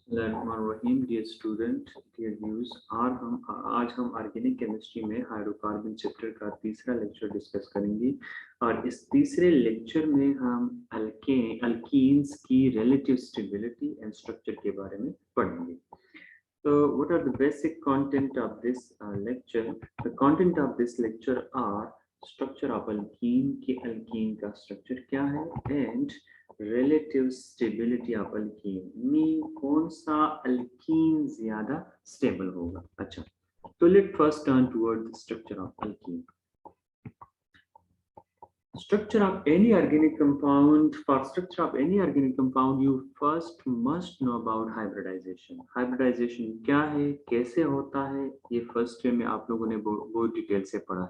बिस्मिल्लाहिर्रहमानिर्रहीम। Dear student, dear views, आज हम ऑर्गेनिक केमिस्ट्री में हाइड्रोकार्बन चैप्टर का तीसरा लेक्चर डिस्कस करेंगे और इस तीसरे लेक्चर में हम अल्कीन्स की रिलेटिव स्टेबिलिटी एंड स्ट्रक्चर के बारे में पढ़ेंगे। So what are the basic content of this lecture? The content of this lecture are structure of alkene कि alkene का structure क्या है and relative stability of alkene mean कौन सा alkene ज्यादा stable होगा। अच्छा, तो let first turn toward the structure of alkene. Structure of any organic compound. For structure of any organic compound, you first must know about hybridization. Hybridization क्या है, कैसे होता है, ये फर्स्ट ईयर में आप लोगों ने बहुत डिटेल से पढ़ा है।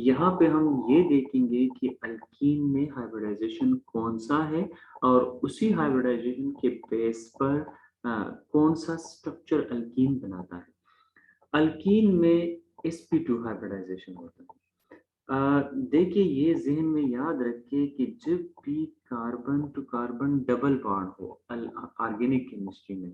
यहाँ पे हम ये देखेंगे कि अल्कीन में हाइब्रिडाइजेशन कौन सा है और उसी हाइब्रिडाइजेशन के बेस पर कौन सा स्ट्रक्चर अल्कीन बनाता है। अल्कीन में sp2 हाइब्रिडाइजेशन होता है। देखिए, ये जहन में याद रखिए कि जब भी carbon to carbon double bond हो ऑर्गेनिक केमिस्ट्री में,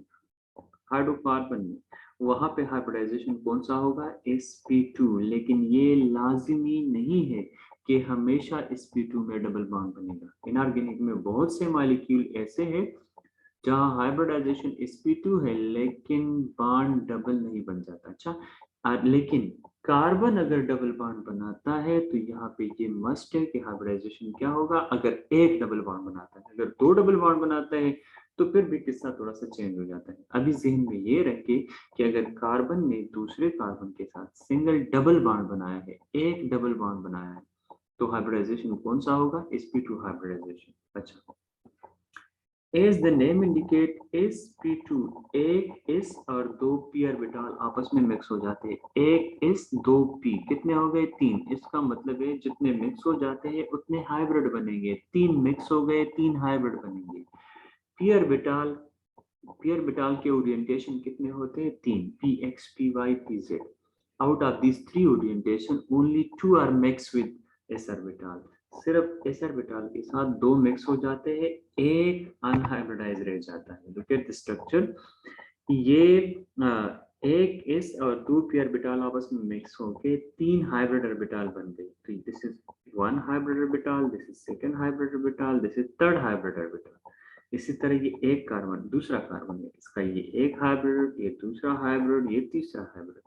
हाइड्रोकार्बन में, वहां पे हाइब्रिडाइजेशन कौन सा होगा, sp2। लेकिन ये लाजिमी नहीं है कि हमेशा sp2 में डबल बॉन्ड बनेगा। इनऑर्गेनिक में बहुत से मॉलिक्यूल ऐसे हैं जहां हाइब्रिडाइजेशन sp2 है लेकिन बॉन्ड डबल नहीं बन जाता। अच्छा, लेकिन कार्बन अगर डबल बॉन्ड बनाता है तो यहाँ पे ये मस्ट है कि हाइब्रिडाइजेशन क्या होगा। अगर एक डबल बॉन्ड बनाता है, अगर दो डबल बॉन्ड बनाता है तो फिर भी किस्सा थोड़ा सा चेंज हो जाता है। अभी जहन में ये रखे कि अगर कार्बन ने दूसरे कार्बन के साथ सिंगल डबल बॉन्ड बनाया है, एक डबल बॉन्ड बनाया है, तो हाइब्रिडाइजेशन कौन सा होगा, sp2 हाइब्रिडाइजेशन। अच्छा, As the name indicate, sp2 एक s और दो p ऑर्बिटल आपस में मिक्स हो जाते हैं। एक s दो p कितने हो गए, तीन। इसका मतलब है जितने मिक्स हो जाते हैं उतने हाइब्रिड बनेंगे। तीन मिक्स हो गए, तीन हाइब्रिड बनेंगे। p ऑर्बिटल के ओरिएंटेशन कितने होते हैं, तीन, px py pz। Out of this three orientation only two are mix with s orbital. सिर्फ s ऑर्बिटल के साथ दो मिक्स हो जाते हैं, एक अनहाइब्रिडाइज रह जाता है। Look at the structure. ये एक s और दो p ऑर्बिटल आपस में मिक्स होके तीन हाइब्रिड ऑर्बिटल बन गए। तो this is one hybrid orbital, this is second hybrid orbital, this is third hybrid orbital. इसी तरह ये एक कार्बन, दूसरा कार्बन है, इसका ये एक हाइब्रिड, ये दूसरा हाइब्रिड, ये तीसरा hybrid.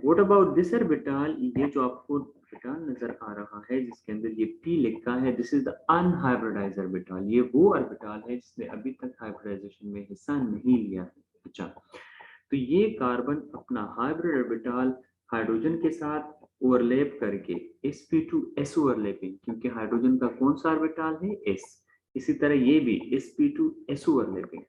What about this orbital, ये जो आपको ऑर्बिटल नजर आ रहा है जिसके अंदर ये p लिखा है, this is the unhybridised orbital. ये वो ऑर्बिटल है जिसने अभी तक हाइब्रिडाइजेशन में हिस्सा नहीं लिया है। अच्छा, तो ये कार्बन अपना हाइब्रिड ऑर्बिटल हाइड्रोजन के साथ ओवरलैप करके sp2s ओवरलैपिंग, क्योंकि हाइड्रोजन का कौन सा ऑर्बिटल है, s। इसी तरह ये भी sp2s ओवरलैपिंग।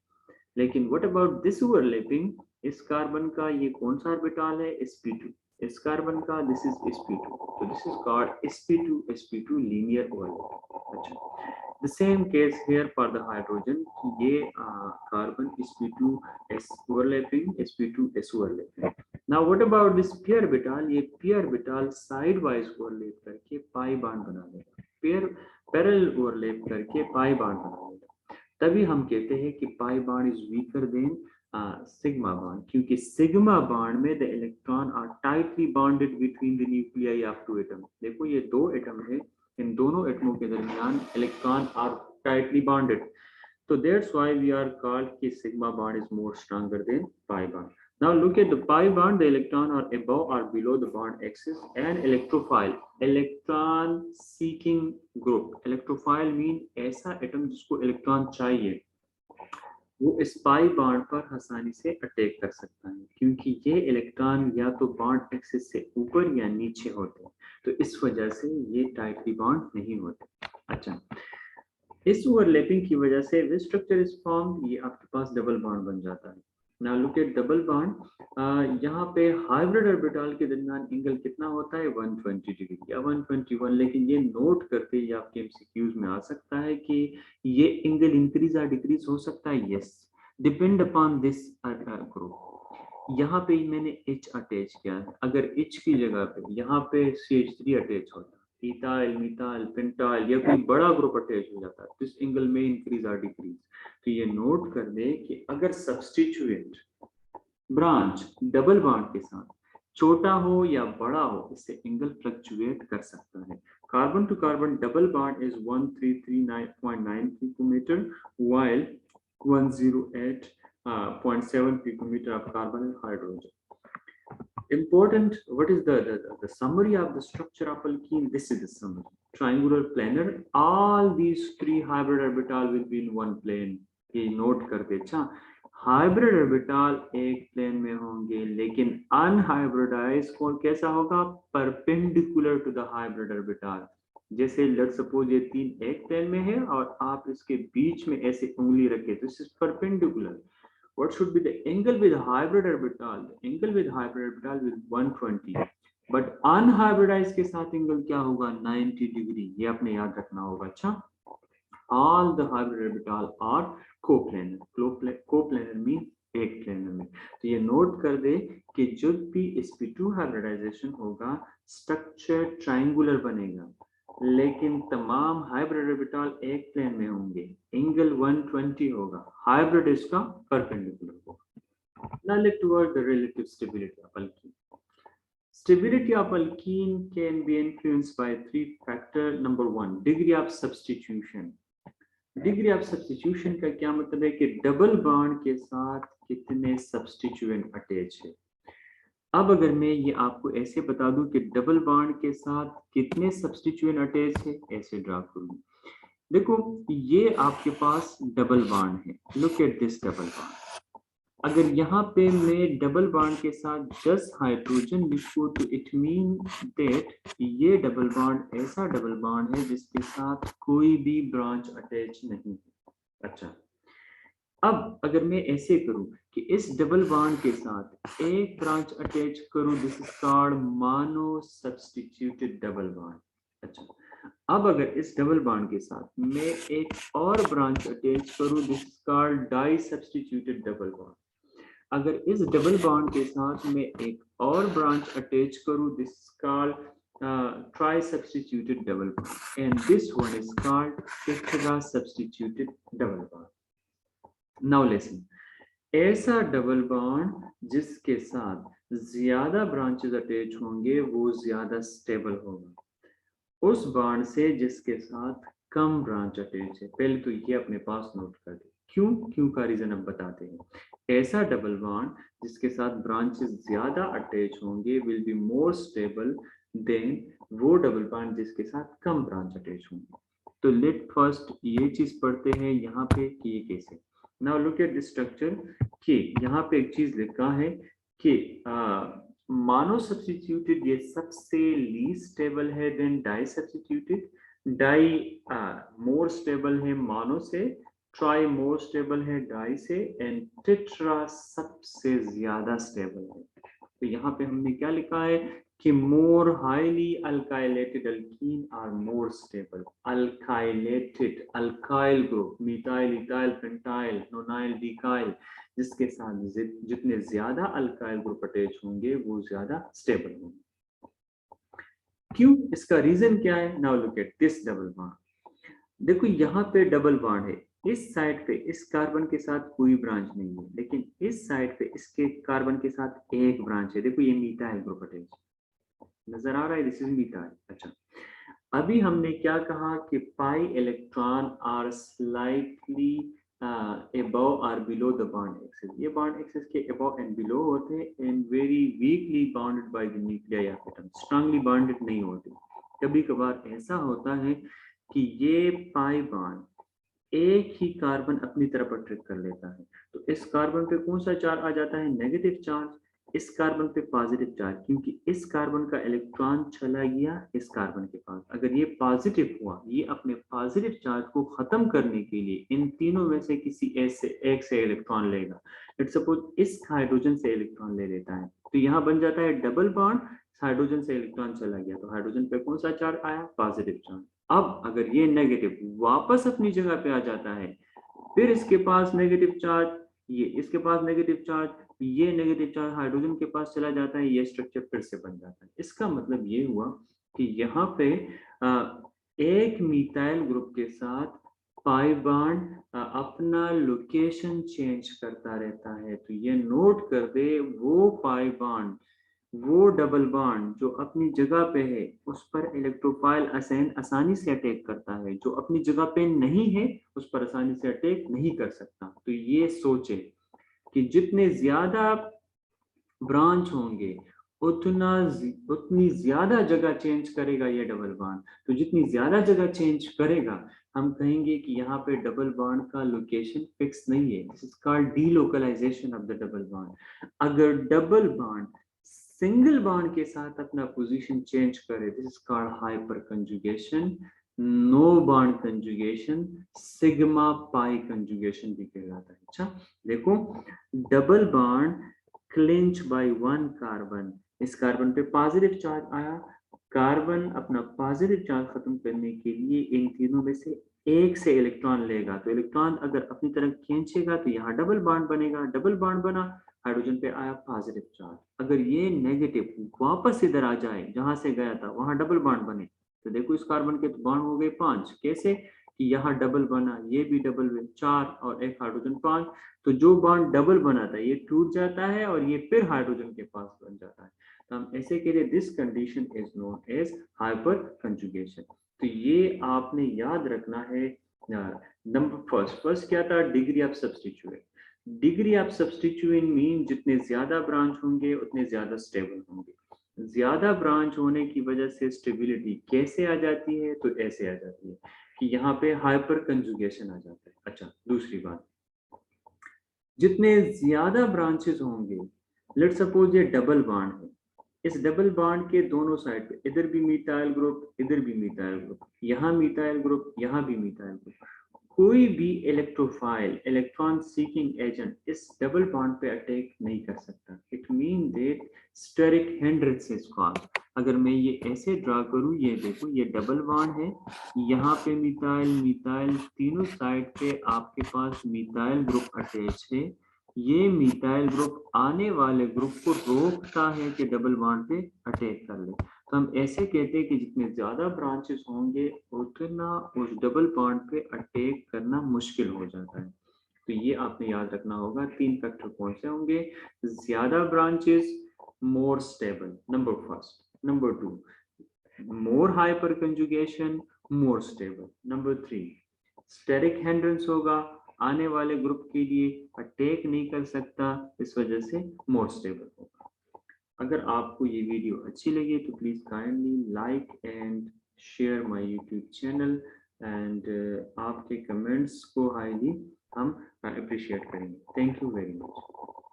लेकिन व्हाट अबाउट दिस ओवरलैपिंग, इस कार्बन का ये कौन सा ऑर्बिटल है, sp2। इस कार्बन का दिस इज sp2, तो this is called sp2 linear overlapping. अच्छा, the same case here for the hydrogen, ये carbon sp2s overlapping, sp2s overlapping। now what about this p orbital, ये p orbital side wise overlap करके pi bond बना देगा, pair parallel overlap करके pi bond बना देगा। तभी हम कहते हैं कि pi bond is weaker than sigma bond, क्योंकि सिग्मा बॉन्ड में the electron are tightly bonded between the nuclei of two atom. देखो ये दो एटम है, इन दोनों एटमों के दरमियान electron are tightly bonded, so that's why we are called कि sigma bond is more stronger than pi bond. Now look at the pi bond, the electron are above or below the bond axis, and electrophile, electron seeking group। electrophile mean ऐसा atom जिसको electron चाहिए, वो इस pi bond पर आसानी से attack कर सकता है, क्योंकि ये इलेक्ट्रॉन या तो बॉन्ड एक्सिस से ऊपर या नीचे होते हैं, तो इस वजह से ये टाइटली बॉन्ड नहीं होते। अच्छा, इस ओवरलैपिंग की वजह से विच स्ट्रक्चर इज फॉर्म, ये आपके पास डबल बॉन्ड बन जाता है। Now look at double bond. यहाँ पे हाइब्रिड ऑर्बिटल के दरमियान एंगल कितना होता है, 120 डिग्री या 121। लेकिन ये नोट करके ये आपके एमसीक्यूज में आ सकता है कि ये एंगल इंक्रीज या डिक्रीज हो सकता है, yes, depend upon this group. यहाँ पे मैंने H अटैच किया है, अगर H की जगह पे यहाँ पे CH3 अटैच होता इथाइल, मिथाइल, पेंटाइल या कोई बड़ा ग्रुप अटैच हो जाता है तो इस एंगल में इंक्रीज और डिक्रीज। तो ये नोट कर दे कि अगर सब्स्टिट्यूएंट ब्रांच डबल बॉन्ड के साथ छोटा हो या बड़ा हो, इससे एंगल फ्लक्चुएट कर सकता है। Carbon to carbon double bond is 1339.9 picometer while 108.7 picometer of carbon and hydrogen. Important, what is the summary of the structure of alkene? This is the summary. Triangular planar, all these three hybrid orbital will be in one plane. ये note कर दे। अच्छा, hybrid orbital एक plane में होंगे, लेकिन unhybridised कौन कैसा होगा? Perpendicular to the hybrid orbital. जैसे लेट सपोज ये तीन एक प्लेन में है और आप इसके बीच में ऐसे उंगली रखे, तो this is perpendicular. What should be the angle with hybrid orbital? The angle with hybrid orbital will 120, but unhybridized के साथ एंगल क्या होगा? 90 डिग्री। ये आपने याद रखना होगा। अच्छा, all the hybrid orbital are coplanar. Coplanar means एक प्लेनर में। तो ये नोट कर दे कि जब भी sp2 हाइब्रिडाइजेशन होगा स्ट्रक्चर ट्रायंगुलर बनेगा, लेकिन तमाम हाइब्रिड ऑर्बिटल एक प्लेन में होंगे, एंगल 120 होगा, हाइब्रिड इसका परपेंडिकुलर होगा। Now let's toward the relative stability of alkene. Stability of alkene can be influenced by three factors. Number one, degree of substitution. Degree of substitution का क्या मतलब है कि डबल बॉन्ड के साथ कितने सब्स्टिट्यूएंट अटैच है। अब अगर मैं ये आपको ऐसे बता दूं कि डबल बॉन्ड के साथ कितने सब्स्टिट्यूएंट अटैच है, ऐसे ड्रा करूं। देखो ये आपके पास डबल बॉन्ड है, look at this double bond. अगर यहाँ पे मैं डबल बॉन्ड के साथ 10 हाइड्रोजन लिखूं तो इट मीन दैट ये डबल बॉन्ड ऐसा डबल बॉन्ड है जिसके साथ कोई भी ब्रांच अटैच नहीं है। अच्छा, अब अगर मैं ऐसे करूं कि इस डबल बॉन्ड के साथ एक ब्रांच अटैच करूं, this is called mono substituted double bond. अच्छा, अब अगर इस डबल बॉन्ड के साथ मैं एक और ब्रांच अटैच करूं, this is called di substituted double bond. अगर इस डबल बॉन्ड के साथ मैं एक और ब्रांच अटैच करूं, this is called tri substituted double bond and this one is called tetra substituted double bond. Now listen, ऐसा डबल बॉन्ड जिसके साथ ज्यादा ब्रांचेस अटैच होंगे वो ज्यादा स्टेबल होगा उस बॉन्ड से जिसके साथ कम ब्रांच अटैच है। पहले तो ये अपने पास नोट कर दे। क्यों का रीजन अब बताते हैं। ऐसा डबल बॉन्ड जिसके साथ ब्रांचेस ज्यादा अटैच होंगे will be more stable then वो डबल बॉन्ड जिसके साथ कम ब्रांच अटैच होंगे। तो लेट फर्स्ट ये चीज पढ़ते हैं यहाँ पे कि ये कैसे। Now look at this structure कि यहाँ पे एक चीज लिखा है कि मोनो सब्स्टिट्यूटेड ये सबसे लीस्ट स्टेबल है then di substituted. Di more stable है मोनो से, ट्राई मोर स्टेबल है डाई से एंड टेट्रा सबसे ज्यादा स्टेबल है। तो यहाँ पे हमने क्या लिखा है कि more highly alkylated alkene are more stable. Alkylated, alkyl group, methyl, ethyl, pentyl, nonyl, decyl, जिसके साथ जितने ज्यादा अल्काइल ग्रुप अटैच होंगे वो ज्यादा स्टेबल होंगे। क्यों, इसका रीजन क्या है? Now look at this double bond. देखो यहाँ पे डबल बॉन्ड है, इस साइड पे इस कार्बन के साथ कोई ब्रांच नहीं है, लेकिन इस साइड पे इसके कार्बन के साथ एक ब्रांच है। देखो ये मिथाइल ग्रुप अटैच नजर आ रहा है, दिस इज मिथाइल। अच्छा, अभी हमने क्या कहा कि pi electron are slightly above or below the bond axis। ये bond axis के above and below होते हैं and very weakly bounded by the nuclei of atom, strongly bonded नहीं होते। कभी कभार ऐसा होता है कि ये पाई बॉन्ड एक ही कार्बन अपनी तरफ अट्रैक्ट कर लेता है, तो इस कार्बन पे कौन सा चार्ज आ जाता है? Negative charge. इस कार्बन पे पॉजिटिव चार्ज, क्योंकि इस कार्बन का इलेक्ट्रॉन चला गया इस कार्बन के पास। अगर ये पॉजिटिव हुआ, ये अपने पॉजिटिव चार्ज को खत्म करने के लिए इन तीनों में से किसी एक से इलेक्ट्रॉन लेगा। लेट्स सपोज इस हाइड्रोजन से इलेक्ट्रॉन ले लेता है, तो यहाँ बन जाता है डबल बॉन्ड। हाइड्रोजन से इलेक्ट्रॉन चला गया तो हाइड्रोजन पे कौन सा चार्ज आया? Positive charge. अब अगर ये नेगेटिव वापस अपनी जगह पे आ जाता है, फिर इसके पास नेगेटिव चार्ज, ये इसके पास नेगेटिव चार्ज, ये नेगेटिव चार्ज हाइड्रोजन के पास चला जाता है, ये स्ट्रक्चर फिर से बन जाता है। इसका मतलब ये हुआ कि यहाँ पे एक मिथाइल ग्रुप के साथ पाई बॉन्ड अपना लोकेशन चेंज करता रहता है। तो ये नोट कर दे, वो पाई बॉन्ड, वो डबल बॉन्ड जो अपनी जगह पे है उस पर इलेक्ट्रोफाइल आसानी से अटैक करता है, जो अपनी जगह पे नहीं है उस पर आसानी से अटैक नहीं कर सकता। तो ये सोचे कि जितने ज्यादा ब्रांच होंगे उतनी ज्यादा जगह चेंज करेगा ये डबल बॉन्ड। तो जितनी ज्यादा जगह चेंज करेगा, हम कहेंगे कि यहाँ पे डबल बॉन्ड का लोकेशन फिक्स नहीं है। This is called delocalisation of the double bond. अगर डबल बॉन्ड सिंगल बॉन्ड के साथ अपना पोजीशन चेंज करे, this is called hyper conjugation, no bond conjugation, sigma pi conjugation भी कहलाता है। अच्छा देखो, double bond clinch by one carbon, इस कार्बन पे पॉजिटिव चार्ज आया, कार्बन अपना पॉजिटिव चार्ज खत्म करने के लिए इन तीनों में से एक से इलेक्ट्रॉन लेगा। तो इलेक्ट्रॉन अगर अपनी तरफ खींचेगा तो यहाँ डबल बॉन्ड बनेगा, डबल बॉन्ड बना, हाइड्रोजन पे आया पॉजिटिव चार्ज। अगर ये नेगेटिव वापस इधर आ जाए जहां से गया था, वहां डबल बॉन्ड बने, तो देखो इस कार्बन के तो बॉन्ड हो गए 5। कैसे कि यहाँ डबल बना, ये भी डबल, 4 और एक हाइड्रोजन 5। तो जो बॉन्ड डबल बना था ये टूट जाता है और ये फिर हाइड्रोजन के पास बन जाता है। तो हम ऐसे कह रहे, this condition is known as hyper conjugation. तो ये आपने याद रखना है। नंबर फर्स्ट क्या था, degree of substituent. Degree of substituent mean जितने ज्यादा ब्रांच होंगे उतने ज्यादा स्टेबल होंगे। ज्यादा ब्रांच होने की वजह से स्टेबिलिटी कैसे आ जाती है, तो ऐसे आ जाती है कि यहाँ पे हाइपर कंजुगेशन आ जाता है। अच्छा दूसरी बात, जितने ज्यादा ब्रांचेस होंगे, लेट सपोज ये डबल बॉन्ड है, इस डबल बॉन्ड के दोनों साइड पे इधर भी मिथाइल ग्रुप, इधर भी मिथाइल ग्रुप, यहाँ मिथाइल ग्रुप, यहाँ भी मिथाइल ग्रुप, कोई भी इलेक्ट्रोफाइल इलेक्ट्रॉन सीकिंग एजेंट इस डबल बॉन्ड पे अटैक नहीं कर सकता। It mean that steric hindrance is called. अगर मैं ये ऐसे ड्रा करूं, ये देखो ये डबल बॉन्ड है, यहाँ पे मिथाइल मिथाइल, तीनों साइड पे आपके पास मिथाइल ग्रुप अटैच है। ये मिथाइल ग्रुप आने वाले ग्रुप को रोकता है कि डबल बॉन्ड पे अटैक कर ले। तो हम ऐसे कहते हैं कि जितने ज्यादा ब्रांचेस होंगे उतना उस डबल बॉन्ड पे अटैक करना मुश्किल हो जाता है। तो ये आपने याद रखना होगा। 3 फैक्टर कौन से होंगे, ज्यादा branches, more stable, number first. Number 2, more hyperconjugation, more stable. Number 3, steric hindrance होगा, आने वाले ग्रुप के लिए अटैक नहीं कर सकता, इस वजह से मोर स्टेबल होगा। अगर आपको ये वीडियो अच्छी लगी तो please kindly like and share my YouTube channel, and आपके कमेंट्स को हाईली हम अप्रिशिएट करेंगे। Thank you very much.